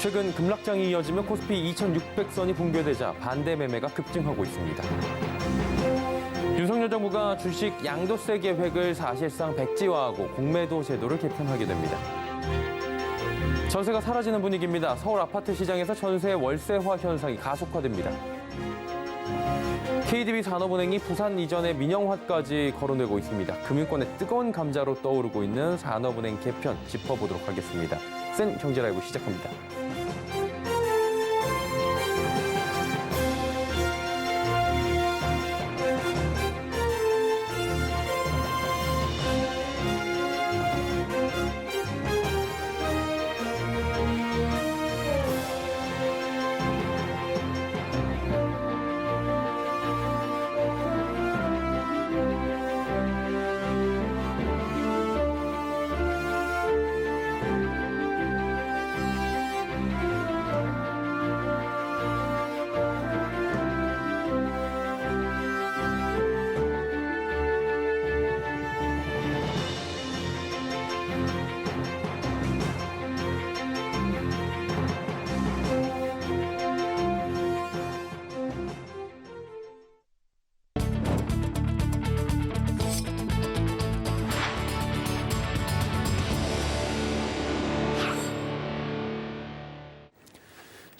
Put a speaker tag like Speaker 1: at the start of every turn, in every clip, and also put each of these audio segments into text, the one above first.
Speaker 1: 최근 급락장이 이어지며 코스피 2,600선이 붕괴되자 반대 매매가 급증하고 있습니다. 윤석열 정부가 주식 양도세 계획을 사실상 백지화하고 공매도 제도를 개편하게 됩니다. 전세가 사라지는 분위기입니다. 서울 아파트 시장에서 전세 월세화 현상이 가속화됩니다. KDB 산업은행이 부산 이전의 민영화까지 거론되고 있습니다. 금융권의 뜨거운 감자로 떠오르고 있는 산업은행 개편 짚어보도록 하겠습니다. 센 경제라이브 시작합니다.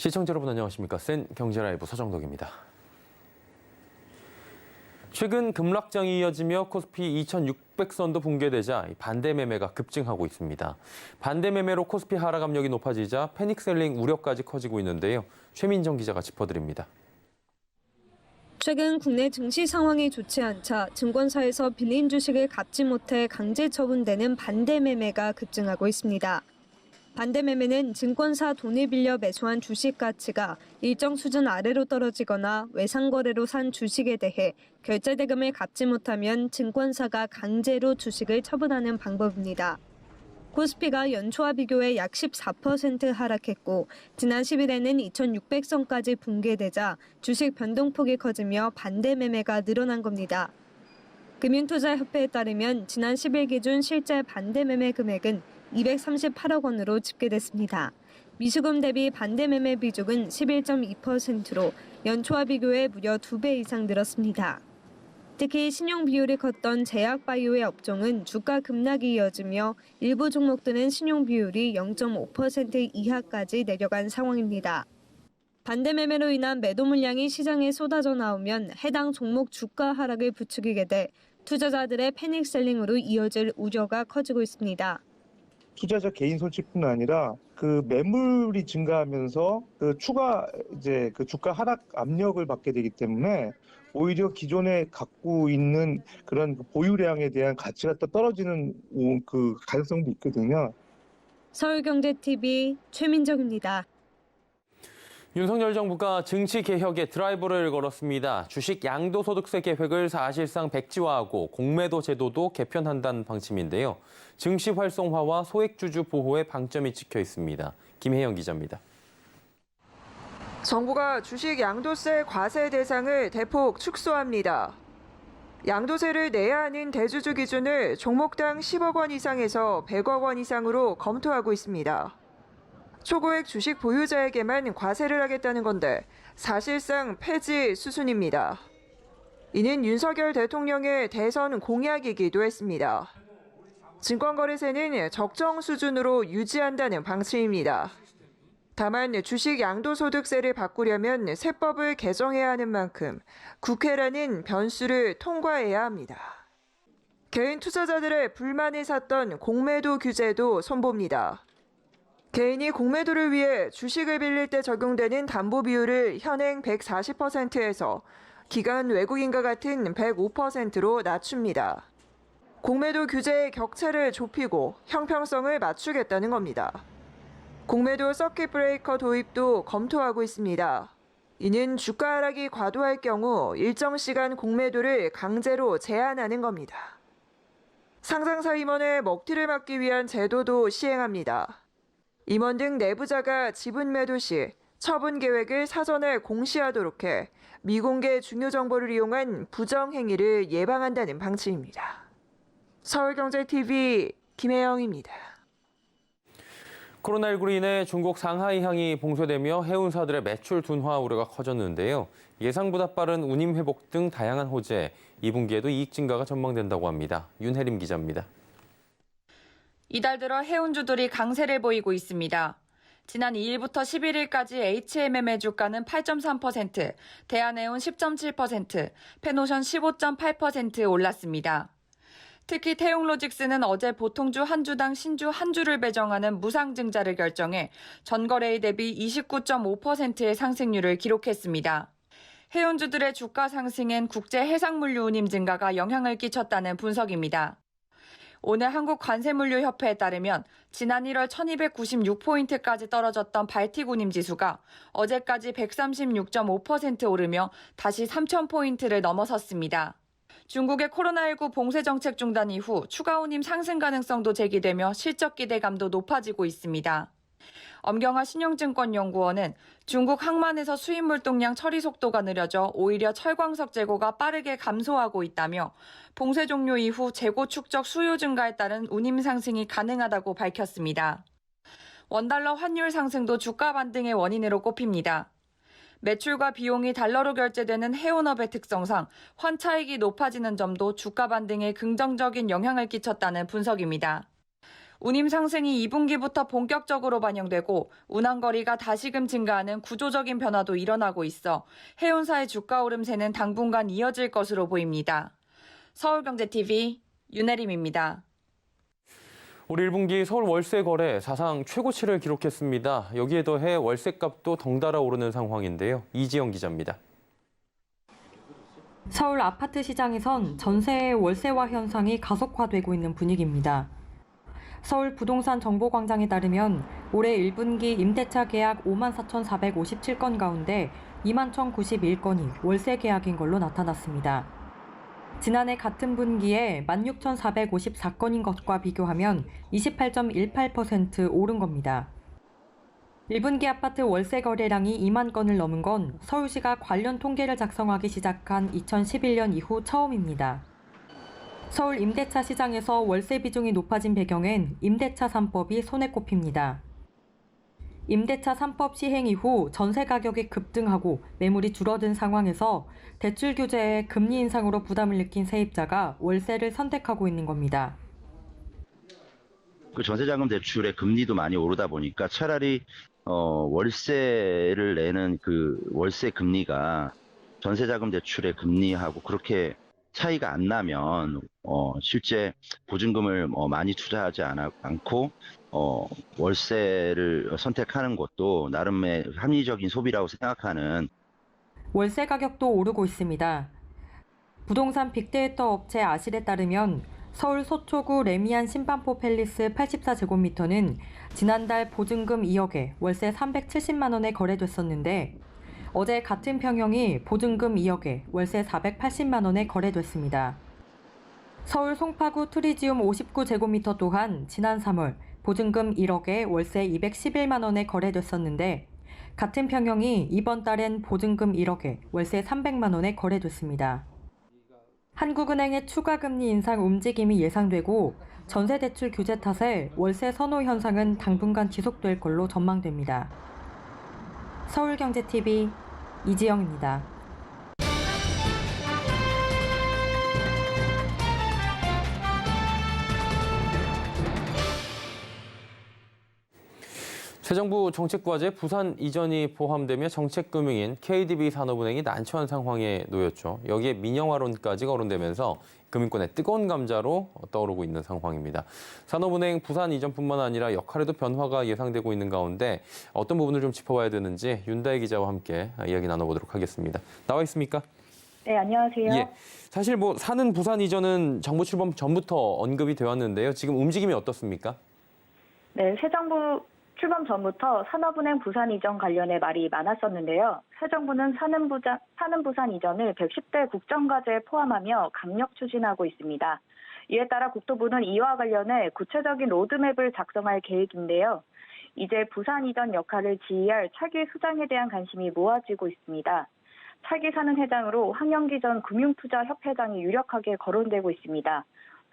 Speaker 1: 시청자 여러분 안녕하십니까? 센 경제라이브 서정덕입니다. 최근 급락장이 이어지며 코스피 2,600선도 붕괴되자 반대 매매가 급증하고 있습니다. 반대 매매로 코스피 하락 압력이 높아지자 패닉셀링 우려까지 커지고 있는데요. 최민정 기자가 짚어드립니다.
Speaker 2: 최근 국내 증시 상황이 좋지 않자 증권사에서 빌린 주식을 갚지 못해 강제 처분되는 반대 매매가 급증하고 있습니다. 반대 매매는 증권사 돈을 빌려 매수한 주식 가치가 일정 수준 아래로 떨어지거나 외상 거래로 산 주식에 대해 결제 대금을 갚지 못하면 증권사가 강제로 주식을 처분하는 방법입니다. 코스피가 연초와 비교해 약 14% 하락했고 지난 10일에는 2,600선까지 붕괴되자 주식 변동폭이 커지며 반대 매매가 늘어난 겁니다. 금융투자협회에 따르면 지난 10일 기준 실제 반대 매매 금액은 238억 원으로 집계됐습니다. 미수금 대비 반대 매매 비중은 11.2%로 연초와 비교해 무려 2배 이상 늘었습니다. 특히 신용 비율이 컸던 제약바이오의 업종은 주가 급락이 이어지며 일부 종목들은 신용 비율이 0.5% 이하까지 내려간 상황입니다. 반대 매매로 인한 매도 물량이 시장에 쏟아져 나오면 해당 종목 주가 하락을 부추기게 돼 투자자들의 패닉셀링으로 이어질 우려가 커지고 있습니다.
Speaker 3: 투자자 개인 손실뿐 아니라 그 매물이 증가하면서 그 추가 그 주가 하락 압력을 받게 되기 때문에 오히려 기존에 갖고 있는 그런 보유량에 대한 가치가 또 떨어지는 그 가능성도 있거든요.
Speaker 2: 서울경제TV 최민정입니다.
Speaker 1: 윤석열 정부가 증시 개혁에 드라이브를 걸었습니다. 주식 양도소득세 계획을 사실상 백지화하고 공매도 제도도 개편한다는 방침인데요. 증시 활성화와 소액주주 보호에 방점이 찍혀 있습니다. 김혜영 기자입니다.
Speaker 4: 정부가 주식 양도세 과세 대상을 대폭 축소합니다. 양도세를 내야 하는 대주주 기준을 종목당 10억 원 이상에서 100억 원 이상으로 검토하고 있습니다. 초고액 주식 보유자에게만 과세를 하겠다는 건데 사실상 폐지 수순입니다. 이는 윤석열 대통령의 대선 공약이기도 했습니다. 증권거래세는 적정 수준으로 유지한다는 방침입니다. 다만 주식 양도소득세를 바꾸려면 세법을 개정해야 하는 만큼 국회라는 변수를 통과해야 합니다. 개인 투자자들의 불만을 샀던 공매도 규제도 손봅니다. 개인이 공매도를 위해 주식을 빌릴 때 적용되는 담보 비율을 현행 140%에서 기관 외국인과 같은 105%로 낮춥니다. 공매도 규제의 격차를 좁히고 형평성을 맞추겠다는 겁니다. 공매도 서킷 브레이커 도입도 검토하고 있습니다. 이는 주가 하락이 과도할 경우 일정 시간 공매도를 강제로 제한하는 겁니다. 상장사 임원의 먹튀를 막기 위한 제도도 시행합니다. 임원 등 내부자가 지분 매도 시 처분 계획을 사전에 공시하도록 해 미공개 중요 정보를 이용한 부정 행위를 예방한다는 방침입니다. 서울경제TV 김혜영입니다.
Speaker 1: 코로나19로 인해 중국 상하이항이 봉쇄되며 해운사들의 매출 둔화 우려가 커졌는데요. 예상보다 빠른 운임 회복 등 다양한 호재, 2분기에도 이익 증가가 전망된다고 합니다. 윤혜림 기자입니다.
Speaker 5: 이달 들어 해운주들이 강세를 보이고 있습니다. 지난 2일부터 11일까지 HMM의 주가는 8.3%, 대한해운 10.7%, 펜오션 15.8% 올랐습니다. 특히 태용로직스는 어제 보통주 한 주당 신주 한 주를 배정하는 무상증자를 결정해 전거래일 대비 29.5%의 상승률을 기록했습니다. 해운주들의 주가 상승엔 국제 해상물류 운임 증가가 영향을 끼쳤다는 분석입니다. 오늘 한국관세물류협회에 따르면 지난 1월 1296포인트까지 떨어졌던 발틱 운임 지수가 어제까지 136.5% 오르며 다시 3000포인트를 넘어섰습니다. 중국의 코로나19 봉쇄 정책 중단 이후 추가 운임 상승 가능성도 제기되며 실적 기대감도 높아지고 있습니다. 엄경화 신용증권연구원은 중국 항만에서 수입 물동량 처리 속도가 느려져 오히려 철광석 재고가 빠르게 감소하고 있다며 봉쇄 종료 이후 재고 축적 수요 증가에 따른 운임 상승이 가능하다고 밝혔습니다. 원달러 환율 상승도 주가 반등의 원인으로 꼽힙니다. 매출과 비용이 달러로 결제되는 해운업의 특성상 환차익이 높아지는 점도 주가 반등에 긍정적인 영향을 끼쳤다는 분석입니다. 운임 상승이 2분기부터 본격적으로 반영되고 운항거리가 다시금 증가하는 구조적인 변화도 일어나고 있어 해운사의 주가 오름세는 당분간 이어질 것으로 보입니다. 서울경제TV 윤혜림입니다.
Speaker 1: 올 1분기 서울 월세 거래 사상 최고치를 기록했습니다. 여기에 더해 월세값도 덩달아 오르는 상황인데요. 이지영 기자입니다.
Speaker 6: 서울 아파트 시장에선 전세의 월세화 현상이 가속화되고 있는 분위기입니다. 서울 부동산 정보광장에 따르면 올해 1분기 임대차 계약 54,457건 가운데 21,091건이 월세 계약인 걸로 나타났습니다. 지난해 같은 분기에 16,454건인 것과 비교하면 28.18% 오른 겁니다. 1분기 아파트 월세 거래량이 2만 건을 넘은 건 서울시가 관련 통계를 작성하기 시작한 2011년 이후 처음입니다. 서울 임대차 시장에서 월세 비중이 높아진 배경엔 임대차 3법이 손에 꼽힙니다. 임대차 3법 시행 이후 전세 가격이 급등하고 매물이 줄어든 상황에서 대출 규제에 금리 인상으로 부담을 느낀 세입자가 월세를 선택하고 있는 겁니다.
Speaker 7: 그 전세자금 대출의 금리도 많이 오르다 보니까 차라리 월세를 내는 그 월세 금리가 전세자금 대출의 금리하고 그렇게 차이가 안 나면 실제 보증금을 많이 투자하지 않고 월세를 선택하는 것도 나름의 합리적인 소비라고 생각하는.
Speaker 6: 월세 가격도 오르고 있습니다. 부동산 빅데이터 업체 아실에 따르면 서울 서초구 레미안 신반포 팰리스 84제곱미터는 지난달 보증금 2억에 월세 370만 원에 거래됐었는데 어제 같은 평형이 보증금 2억에 월세 480만 원에 거래됐습니다. 서울 송파구 트리지움 59제곱미터 또한 지난 3월 보증금 1억에 월세 211만 원에 거래됐었는데 같은 평형이 이번 달엔 보증금 1억에 월세 300만 원에 거래됐습니다. 한국은행의 추가 금리 인상 움직임이 예상되고 전세대출 규제 탓에 월세 선호 현상은 당분간 지속될 걸로 전망됩니다. 서울경제TV 이지영입니다.
Speaker 1: 새 정부 정책과제 부산 이전이 포함되며 정책금융인 KDB산업은행이 난처한 상황에 놓였죠. 여기에 민영화론까지 거론되면서 금융권의 뜨거운 감자로 떠오르고 있는 상황입니다. 산업은행 부산 이전뿐만 아니라 역할에도 변화가 예상되고 있는 가운데 어떤 부분을 좀 짚어봐야 되는지 윤다혜 기자와 함께 이야기 나눠보도록 하겠습니다. 나와 있습니까?
Speaker 8: 네, 안녕하세요.
Speaker 1: 예, 사실 사는 부산 이전은 정부 출범 전부터 언급이 되었는데요. 지금 움직임이 어떻습니까?
Speaker 8: 네, 새 정부 출범 전부터 산업은행 부산 이전 관련해 말이 많았었는데요. 새 정부는 사는 부산 이전을 110대 국정과제에 포함하며 강력 추진하고 있습니다. 이에 따라 국토부는 이와 관련해 구체적인 로드맵을 작성할 계획인데요. 이제 부산 이전 역할을 지휘할 차기 수장에 대한 관심이 모아지고 있습니다. 차기 사는 회장으로 황영기 전 금융투자협회장이 유력하게 거론되고 있습니다.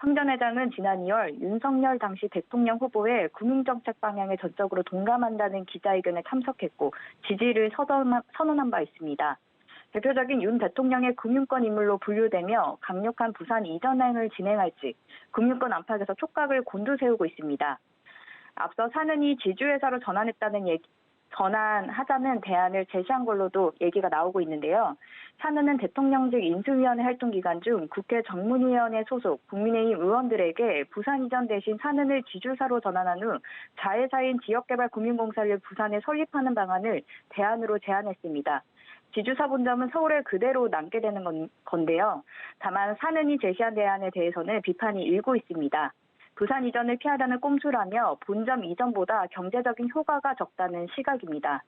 Speaker 8: 황 전 회장은 지난 2월 윤석열 당시 대통령 후보의 금융정책 방향에 전적으로 동감한다는 기자회견에 참석했고 지지를 선언한 바 있습니다. 대표적인 윤 대통령의 금융권 인물로 분류되며 강력한 부산 이전행을 진행할지 금융권 안팎에서 촉각을 곤두세우고 있습니다. 앞서 사는이 지주회사로 전환하자는 대안을 제시한 걸로도 얘기가 나오고 있는데요. 사는은 대통령직 인수위원회 활동 기간 중 국회 정문위원회 소속 국민의힘 의원들에게 부산 이전 대신 사는을 지주사로 전환한 후 자회사인 지역개발금융공사를 부산에 설립하는 방안을 대안으로 제안했습니다. 지주사 본점은 서울에 그대로 남게 되는 건데요. 다만 사는이 제시한 대안에 대해서는 비판이 일고 있습니다. 부산 이전을 피하려는 꼼수라며 본점 이전보다 경제적인 효과가 적다는 시각입니다.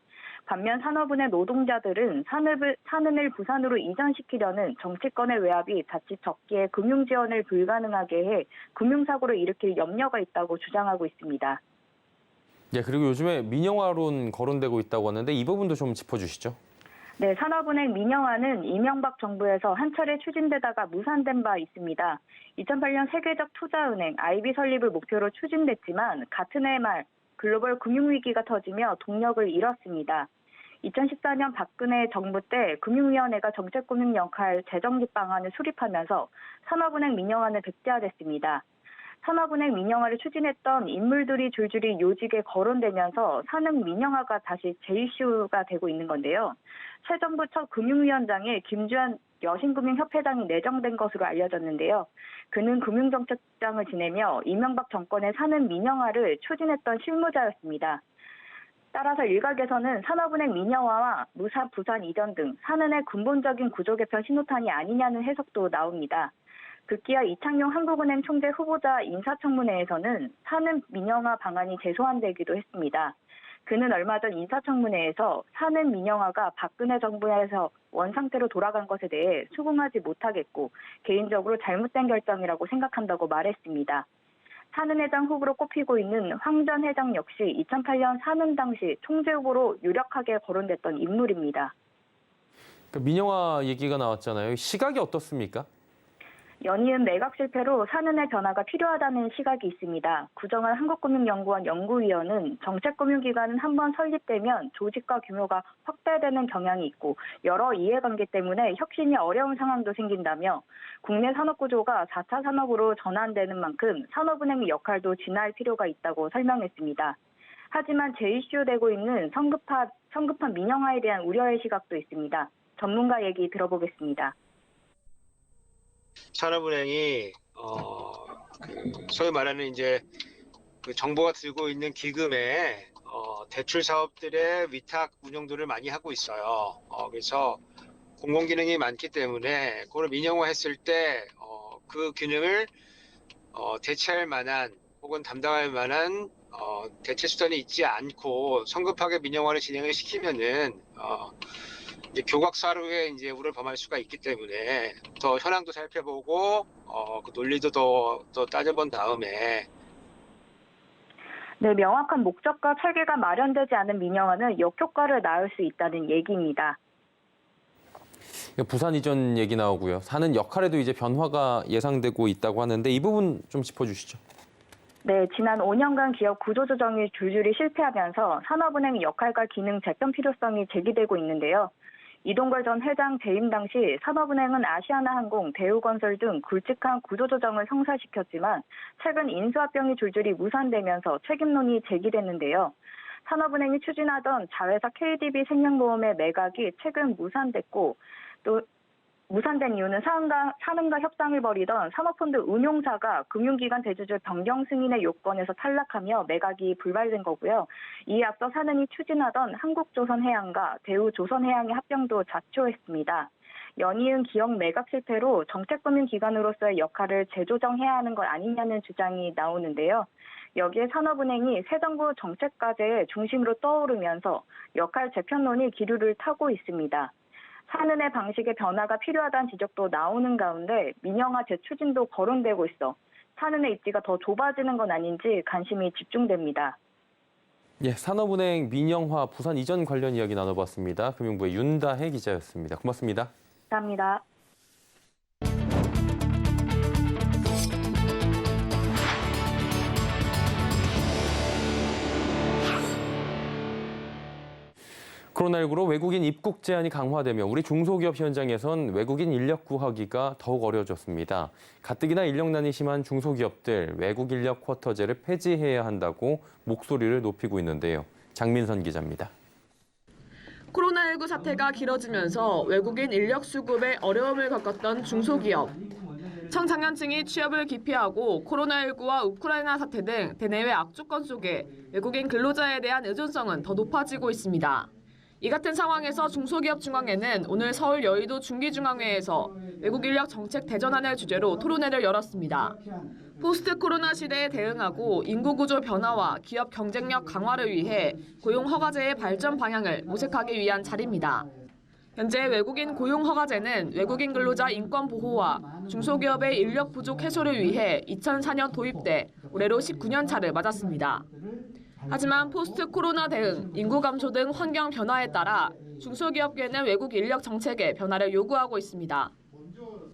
Speaker 8: 반면 산업은행 노동자들은 산은을 부산으로 이전시키려는 정치권의 외압이 자칫 적기에 금융 지원을 불가능하게 해 금융사고를 일으킬 염려가 있다고 주장하고 있습니다.
Speaker 1: 예, 그리고 요즘에 민영화론 거론되고 있다고 하는데 이 부분도 좀 짚어주시죠.
Speaker 8: 네, 산업은행 민영화는 이명박 정부에서 한 차례 추진되다가 무산된 바 있습니다. 2008년 세계적 투자은행 IB 설립을 목표로 추진됐지만 같은 해 말 글로벌 금융위기가 터지며 동력을 잃었습니다. 2014년 박근혜 정부 때 금융위원회가 정책금융 역할 재정립 방안을 수립하면서 산업은행 민영화는 백지화됐습니다. 산업은행 민영화를 추진했던 인물들이 줄줄이 요직에 거론되면서 산업 민영화가 다시 제이슈가 되고 있는 건데요. 새 정부 첫 금융위원장에 김주한 여신금융협회장이 내정된 것으로 알려졌는데요. 그는 금융정책장을 지내며 이명박 정권의 산업 민영화를 추진했던 실무자였습니다. 따라서 일각에서는 산업은행 민영화와 부산 이전 등 산은의 근본적인 구조 개편 신호탄이 아니냐는 해석도 나옵니다. 급기야 이창용 한국은행 총재 후보자 인사청문회에서는 산업 민영화 방안이 제소안되기도 했습니다. 그는 얼마 전 인사청문회에서 산업 민영화가 박근혜 정부에서 원상태로 돌아간 것에 대해 수긍하지 못하겠고 개인적으로 잘못된 결정이라고 생각한다고 말했습니다. 산은회장 후보로 꼽히고 있는 황 전 회장 역시 2008년 산은 당시 총재 후보로 유력하게 거론됐던 인물입니다.
Speaker 1: 민영화 얘기가 나왔잖아요. 시각이 어떻습니까?
Speaker 8: 연이은 매각 실패로 산은의 변화가 필요하다는 시각이 있습니다. 구정환 한국금융연구원 연구위원은 정책금융기관은 한번 설립되면 조직과 규모가 확대되는 경향이 있고 여러 이해관계 때문에 혁신이 어려운 상황도 생긴다며 국내 산업구조가 4차 산업으로 전환되는 만큼 산업은행의 역할도 진화할 필요가 있다고 설명했습니다. 하지만 재이슈되고 있는 성급한 민영화에 대한 우려의 시각도 있습니다. 전문가 얘기 들어보겠습니다.
Speaker 9: 산업은행이 소위 말하는 이제 그 정부가 들고 있는 기금에 대출 사업들의 위탁 운용들을 많이 하고 있어요. 그래서 공공기능이 많기 때문에 그걸 민영화했을 때 그 기능을 대체할 만한 혹은 담당할 만한 대체 수단이 있지 않고 성급하게 민영화를 진행을 시키면은 이제 교각사로의 이제 우를 범할 수가 있기 때문에 더 현황도 살펴보고 그 논리도 더 따져본 다음에
Speaker 8: 네, 명확한 목적과 설계가 마련되지 않은 민영화는 역효과를 낳을 수 있다는 얘기입니다.
Speaker 1: 부산 이전 얘기 나오고요. 사는 역할에도 이제 변화가 예상되고 있다고 하는데 이 부분 좀 짚어주시죠.
Speaker 8: 네, 지난 5년간 기업 구조조정이 줄줄이 실패하면서 산업은행 역할과 기능 재편 필요성이 제기되고 있는데요. 이동걸 전 회장 재임 당시 산업은행은 아시아나항공, 대우건설 등 굵직한 구조조정을 성사시켰지만 최근 인수합병이 줄줄이 무산되면서 책임론이 제기됐는데요. 산업은행이 추진하던 자회사 KDB 생명보험의 매각이 최근 무산됐고 또 무산된 이유는 산은과 협상을 벌이던 사모펀드 운용사가 금융기관 대주주 변경 승인의 요건에서 탈락하며 매각이 불발된 거고요. 이에 앞서 산은이 추진하던 한국조선해양과 대우조선해양의 합병도 좌초했습니다. 연이은 기업 매각 실패로 정책금융기관으로서의 역할을 재조정해야 하는 것 아니냐는 주장이 나오는데요. 여기에 산업은행이 새 정부 정책과제의 중심으로 떠오르면서 역할 재편론이 기류를 타고 있습니다. 산은의 방식의 변화가 필요하다는 지적도 나오는 가운데 민영화 재추진도 거론되고 있어 산은의 입지가 더 좁아지는 건 아닌지 관심이 집중됩니다.
Speaker 1: 예, 산업은행 민영화 부산 이전 관련 이야기 나눠봤습니다. 금융부의 윤다혜 기자였습니다. 고맙습니다.
Speaker 8: 감사합니다.
Speaker 1: 코로나19로 외국인 입국 제한이 강화되며 우리 중소기업 현장에선 외국인 인력 구하기가 더욱 어려워졌습니다. 가뜩이나 인력난이 심한 중소기업들 외국 인력 쿼터제를 폐지해야 한다고 목소리를 높이고 있는데요. 장민선 기자입니다.
Speaker 10: 코로나19 사태가 길어지면서 외국인 인력 수급에 어려움을 겪었던 중소기업. 청장년층이 취업을 기피하고 코로나19와 우크라이나 사태 등 대내외 악조건 속에 외국인 근로자에 대한 의존성은 더 높아지고 있습니다. 이 같은 상황에서 중소기업 중앙회는 오늘 서울 여의도 중기중앙회에서 외국 인력 정책 대전환을 주제로 토론회를 열었습니다. 포스트 코로나 시대에 대응하고 인구 구조 변화와 기업 경쟁력 강화를 위해 고용 허가제의 발전 방향을 모색하기 위한 자리입니다. 현재 외국인 고용 허가제는 외국인 근로자 인권 보호와 중소기업의 인력 부족 해소를 위해 2004년 도입돼 올해로 19년 차를 맞았습니다. 하지만 포스트 코로나 대응, 인구 감소 등 환경 변화에 따라 중소기업계는 외국 인력 정책의 변화를 요구하고 있습니다.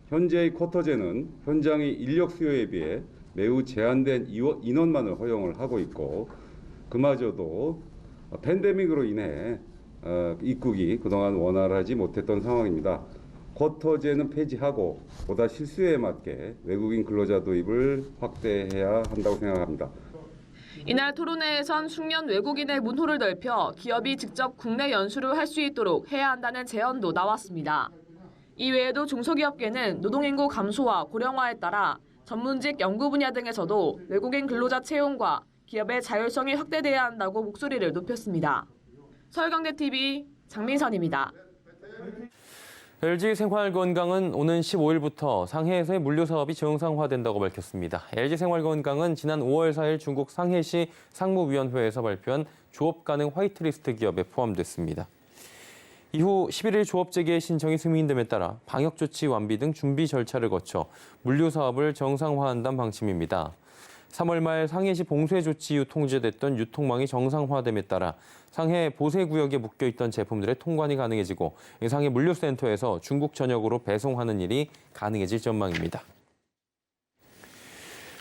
Speaker 11: 현재의 쿼터제는 현장의 인력 수요에 비해 매우 제한된 인원만을 허용을 하고 있고 그마저도 팬데믹으로 인해 입국이 그동안 원활하지 못했던 상황입니다. 쿼터제는 폐지하고 보다 실수에 맞게 외국인 근로자 도입을 확대해야 한다고 생각합니다.
Speaker 10: 이날 토론회에선 숙련 외국인의 문호를 넓혀 기업이 직접 국내 연수를 할 수 있도록 해야 한다는 제언도 나왔습니다. 이외에도 중소기업계는 노동인구 감소와 고령화에 따라 전문직 연구 분야 등에서도 외국인 근로자 채용과 기업의 자율성이 확대돼야 한다고 목소리를 높였습니다. 서울경제TV 장민선입니다.
Speaker 1: LG 생활건강은 오는 15일부터 상해에서의 물류 사업이 정상화된다고 밝혔습니다. LG 생활건강은 지난 5월 4일 중국 상해시 상무위원회에서 발표한 조업 가능 화이트리스트 기업에 포함됐습니다. 이후 11일 조업 재개 신청이 승인됨에 따라 방역 조치 완비 등 준비 절차를 거쳐 물류 사업을 정상화한다는 방침입니다. 3월 말 상해시 봉쇄 조치 이후 통제됐던 유통망이 정상화됨에 따라 상해 보세구역에 묶여있던 제품들의 통관이 가능해지고 상해 물류센터에서 중국 전역으로 배송하는 일이 가능해질 전망입니다.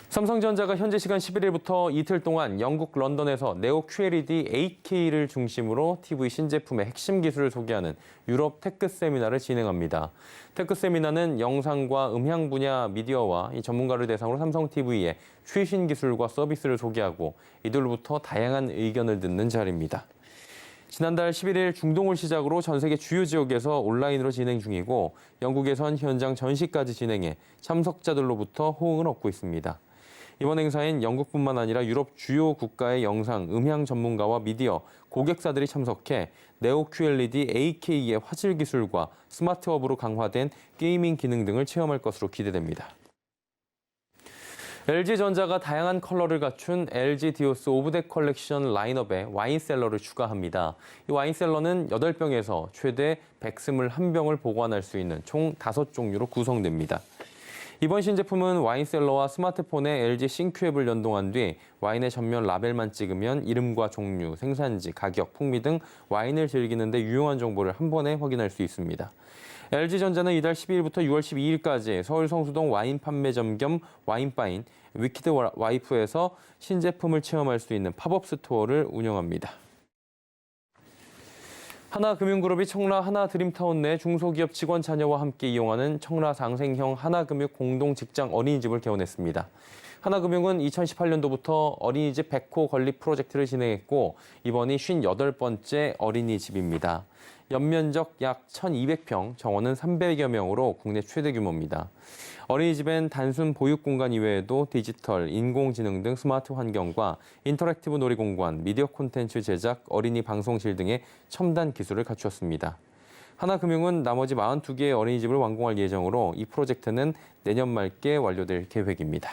Speaker 1: 삼성전자가 현재 시간 11일부터 이틀 동안 영국 런던에서 네오 QLED 8K를 중심으로 TV 신제품의 핵심 기술을 소개하는 유럽 테크 세미나를 진행합니다. 테크 세미나는 영상과 음향 분야 미디어와 전문가를 대상으로 삼성 TV의 최신 기술과 서비스를 소개하고 이들로부터 다양한 의견을 듣는 자리입니다. 지난달 11일 중동을 시작으로 전 세계 주요 지역에서 온라인으로 진행 중이고 영국에선 현장 전시까지 진행해 참석자들로부터 호응을 얻고 있습니다. 이번 행사엔 영국뿐만 아니라 유럽 주요 국가의 영상, 음향 전문가와 미디어, 고객사들이 참석해 네오 QLED 8K의 화질 기술과 스마트업으로 강화된 게이밍 기능 등을 체험할 것으로 기대됩니다. LG전자가 다양한 컬러를 갖춘 LG 디오스 오브덱 컬렉션 라인업에 와인셀러를 추가합니다. 이 와인셀러는 8병에서 최대 121병을 보관할 수 있는 총 5종류로 구성됩니다. 이번 신제품은 와인셀러와 스마트폰에 LG 싱크앱을 연동한 뒤 와인의 전면 라벨만 찍으면 이름과 종류, 생산지, 가격, 풍미 등 와인을 즐기는 데 유용한 정보를 한 번에 확인할 수 있습니다. LG전자는 이달 12일부터 6월 12일까지 서울 성수동 와인 판매점 겸 와인바인 위키드 와이프에서 신제품을 체험할 수 있는 팝업 스토어를 운영합니다. 하나금융그룹이 청라 하나드림타운 내 중소기업 직원 자녀와 함께 이용하는 청라 상생형 하나금융 공동직장 어린이집을 개원했습니다. 하나금융은 2018년도부터 어린이집 100호 건립 프로젝트를 진행했고 이번이 58번째 어린이집입니다. 연면적 약 1,200평, 정원은 300여 명으로 국내 최대 규모입니다. 어린이집엔 단순 보육 공간 이외에도 디지털, 인공지능 등 스마트 환경과 인터랙티브 놀이공간, 미디어 콘텐츠 제작, 어린이 방송실 등의 첨단 기술을 갖추었습니다. 하나금융은 나머지 42개의 어린이집을 완공할 예정으로 이 프로젝트는 내년 말께 완료될 계획입니다.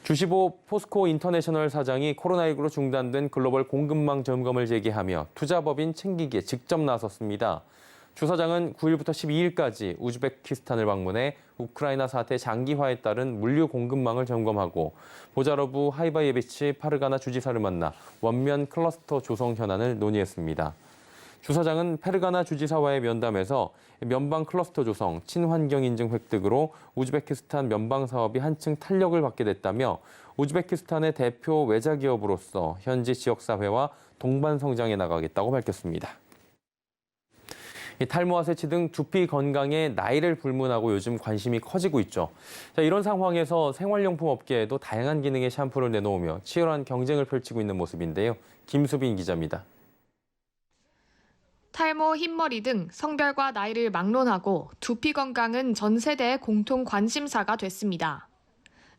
Speaker 1: 주시보 포스코 인터내셔널 사장이 코로나19로 중단된 글로벌 공급망 점검을 재개하며 투자법인 챙기기에 직접 나섰습니다. 주 사장은 9일부터 12일까지 우즈베키스탄을 방문해 우크라이나 사태 장기화에 따른 물류 공급망을 점검하고 보자로브 하이바예비치 파르가나 주지사를 만나 원면 클러스터 조성 현안을 논의했습니다. 주사장은 페르가나 주지사와의 면담에서 면방 클러스터 조성, 친환경 인증 획득으로 우즈베키스탄 면방 사업이 한층 탄력을 받게 됐다며 우즈베키스탄의 대표 외자 기업으로서 현지 지역사회와 동반 성장해 나가겠다고 밝혔습니다. 탈모와 세치 등 두피 건강에 나이를 불문하고 요즘 관심이 커지고 있죠. 자, 이런 상황에서 생활용품 업계에도 다양한 기능의 샴푸를 내놓으며 치열한 경쟁을 펼치고 있는 모습인데요. 김수빈 기자입니다.
Speaker 12: 탈모, 흰머리 등 성별과 나이를 막론하고 두피 건강은 전 세대의 공통 관심사가 됐습니다.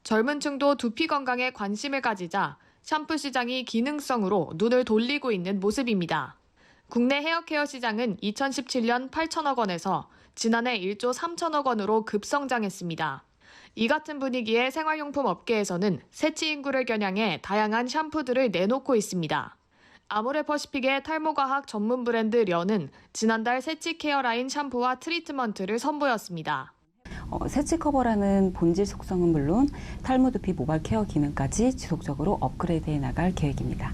Speaker 12: 젊은 층도 두피 건강에 관심을 가지자 샴푸 시장이 기능성으로 눈을 돌리고 있는 모습입니다. 국내 헤어케어 시장은 2017년 8천억 원에서 지난해 1조 3천억 원으로 급성장했습니다. 이 같은 분위기에 생활용품 업계에서는 세치 인구를 겨냥해 다양한 샴푸들을 내놓고 있습니다. 아모레퍼시픽의 탈모과학 전문 브랜드 련은 지난달 세치 케어 라인 샴푸와 트리트먼트를 선보였습니다.
Speaker 13: 세치 커버라는 본질 속성은 물론 탈모 두피 모발 케어 기능까지 지속적으로 업그레이드해 나갈 계획입니다.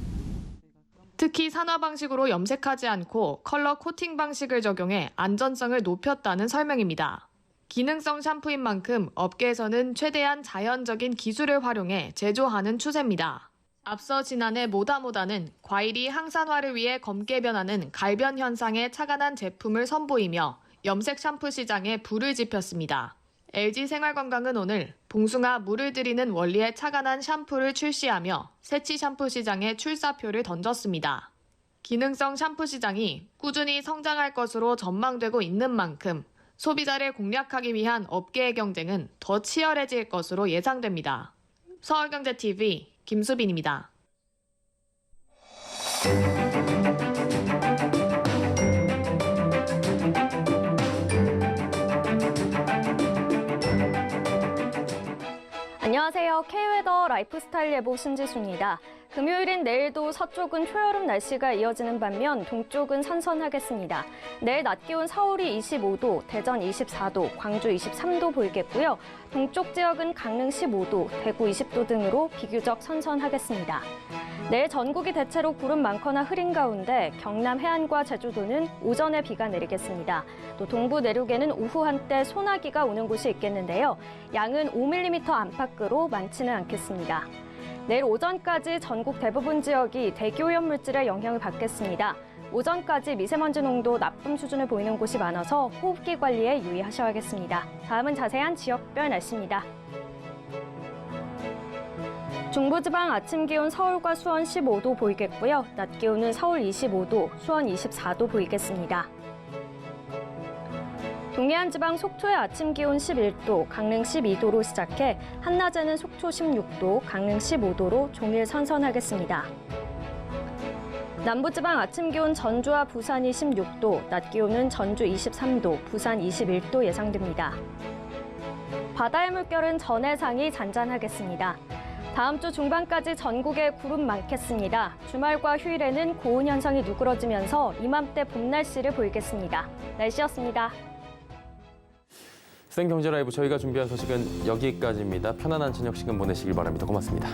Speaker 12: 특히 산화 방식으로 염색하지 않고 컬러 코팅 방식을 적용해 안전성을 높였다는 설명입니다. 기능성 샴푸인 만큼 업계에서는 최대한 자연적인 기술을 활용해 제조하는 추세입니다. 앞서 지난해 모다모다는 과일이 항산화를 위해 검게 변하는 갈변 현상에 착안한 제품을 선보이며 염색 샴푸 시장에 불을 지폈습니다. LG 생활건강은 오늘 봉숭아 물을 들이는 원리에 착안한 샴푸를 출시하며 세치 샴푸 시장에 출사표를 던졌습니다. 기능성 샴푸 시장이 꾸준히 성장할 것으로 전망되고 있는 만큼 소비자를 공략하기 위한 업계의 경쟁은 더 치열해질 것으로 예상됩니다. 서울경제TV 김수빈입니다.
Speaker 14: 안녕하세요. K웨더 라이프스타일 예보 신지수입니다. 금요일인 내일도 서쪽은 초여름 날씨가 이어지는 반면 동쪽은 선선하겠습니다. 내일 낮 기온 서울이 25도, 대전 24도, 광주 23도 보이겠고요. 동쪽 지역은 강릉 15도, 대구 20도 등으로 비교적 선선하겠습니다. 내일 전국이 대체로 구름 많거나 흐린 가운데 경남 해안과 제주도는 오전에 비가 내리겠습니다. 또 동부 내륙에는 오후 한때 소나기가 오는 곳이 있겠는데요. 양은 5mm 안팎으로 많지는 않겠습니다. 내일 오전까지 전국 대부분 지역이 대기오염 물질의 영향을 받겠습니다. 오전까지 미세먼지 농도 나쁨 수준을 보이는 곳이 많아서 호흡기 관리에 유의하셔야겠습니다. 다음은 자세한 지역별 날씨입니다. 중부지방 아침 기온 서울과 수원 15도 보이겠고요. 낮 기온은 서울 25도, 수원 24도 보이겠습니다. 동해안 지방 속초의 아침 기온 11도, 강릉 12도로 시작해 한낮에는 속초 16도, 강릉 15도로 종일 선선하겠습니다. 남부지방 아침 기온 전주와 부산이 16도, 낮 기온은 전주 23도, 부산 21도 예상됩니다. 바다의 물결은 전해상이 잔잔하겠습니다. 다음 주 중반까지 전국에 구름 많겠습니다. 주말과 휴일에는 고온 현상이 누그러지면서 이맘때 봄 날씨를 보이겠습니다. 날씨였습니다.
Speaker 1: 생경제 라이브 저희가 준비한 소식은 여기까지입니다. 편안한 저녁 시간 보내시길 바랍니다. 고맙습니다.